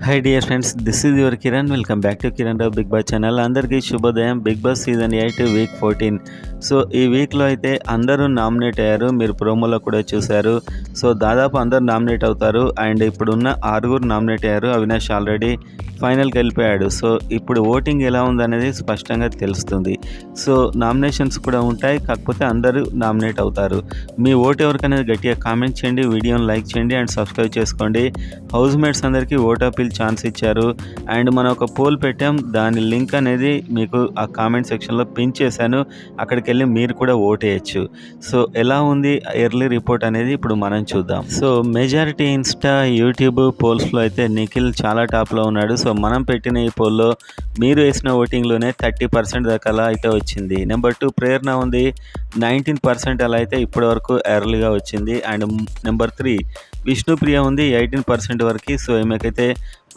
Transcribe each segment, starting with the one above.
High dear friends, this is your Kiran. Welcome back to Kiran Rao Bigg Boss channel. అందరికీ శుభోదయం. Bigg Boss season 8 week 14. So ఈ వీక్లో అయితే అందరూ నామినేట్ అయ్యారు. మీరు ప్రోమోలో కూడా చూశారు. సో దాదాపు అందరూ నామినేట్ అవుతారు. అండ్ ఇప్పుడున్న 6 నామినేట్ అయ్యారు. అవినాష్ ఆల్రెడీ ఫైనల్కి వెళ్ళిపోయాడు. సో ఇప్పుడు ఓటింగ్ ఎలా ఉందనేది స్పష్టంగా తెలుస్తుంది. సో నామినేషన్స్ కూడా ఉంటాయి, కాకపోతే అందరూ నామినేట్ అవుతారు. మీ ఓటు ఎవరికనేది గట్టిగా కామెంట్ చేయండి, వీడియోని లైక్ చేయండి అండ్ సబ్స్క్రైబ్ చేసుకోండి. హౌస్ మేట్స్ అందరికీ ఓట్ అప్పీల్ ఛాన్స్ ఇచ్చారు. అండ్ మనం ఒక పోల్ పెట్టాం, దాని లింక్ అనేది మీకు ఆ కామెంట్ సెక్షన్లో పిన్ చేశాను. అక్కడికి వెళ్ళి మీరు కూడా ఓటేయచ్చు. సో ఎలా ఉంది ఎర్లీ రిపోర్ట్ అనేది ఇప్పుడు మనం చూద్దాం. సో మెజారిటీ ఇన్స్టా, యూట్యూబ్ పోల్స్లో అయితే నిఖిల్ చాలా టాప్లో ఉన్నాడు. సో మనం పెట్టిన ఈ పోల్లో మీరు వేసిన ఓటింగ్లోనే 30% దాకా అలా అయితే వచ్చింది. నెంబర్ 2 ప్రేరణ ఉంది, 19% అలా అయితే ఇప్పటివరకు ఎర్లీగా వచ్చింది. అండ్ నెంబర్ 3 విష్ణుప్రియ ఉంది, 18% వరకు. సో ఈమెకైతే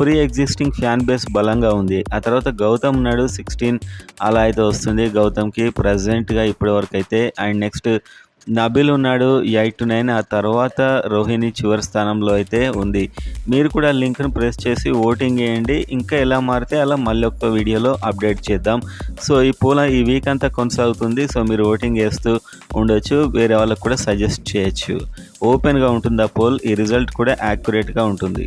ప్రీ ఎగ్జిస్టింగ్ ఫ్యాన్ బేస్ బలంగా ఉంది. ఆ తర్వాత గౌతమ్ ఉన్నాడు, 16 అలా అయితే వస్తుంది గౌతమ్కి ప్రజెంట్గా ఇప్పటి వరకు అయితే. అండ్ నెక్స్ట్ నబిల్ ఉన్నాడు, 8 to 9. ఆ తర్వాత రోహిణి చివరి స్థానంలో అయితే ఉంది. మీరు కూడా లింక్ను ప్రెస్ చేసి ఓటింగ్ వేయండి. ఇంకా ఎలా మారితే అలా మళ్ళీ ఒక వీడియోలో అప్డేట్ చేద్దాం. సో ఈ పోల్ ఈ వీక్ అంతా కొనసాగుతుంది. సో మీరు ఓటింగ్ వేస్తూ ఉండొచ్చు, వేరే వాళ్ళకు కూడా సజెస్ట్ చేయొచ్చు. ఓపెన్గా ఉంటుంది ఆ పోల్, ఈ రిజల్ట్ కూడా యాక్యురేట్గా ఉంటుంది.